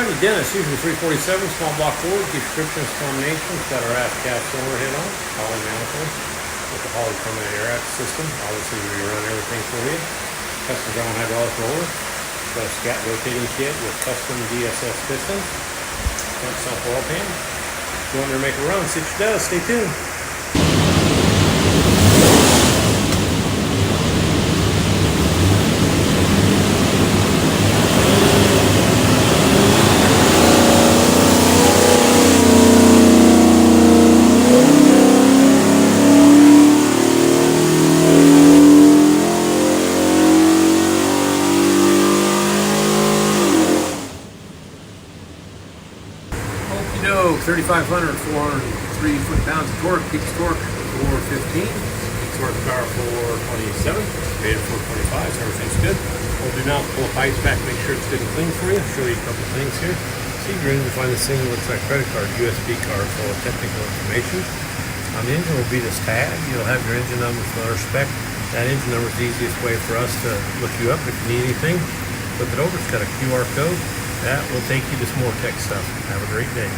the Dennis, using 347 small block Ford, descriptions, combinations, got our SCAT overhead on, Holley manifold with the Holley Terminator X system. Obviously we run everything for you. Custom drawn hydraulic roller, got a SCAT rotating kit with custom DSS pistons, front sump oil pan. Go in there and make a run, see what she does, stay tuned. 3,500, 403 foot-pounds of torque, peaks torque 415, peaks torque power 427, rated 425, so everything's good. We'll do now pull the pipes back, make sure it's good and clean for you. I'll show you a couple things here. See, you're going to find this thing that looks like a credit card, USB card full of technical information. On the engine will be this tag. You'll have your engine number for our spec. That engine number is the easiest way for us to look you up if you need anything. Flip it over, it's got a QR code. That will take you to some more tech stuff. Have a great day.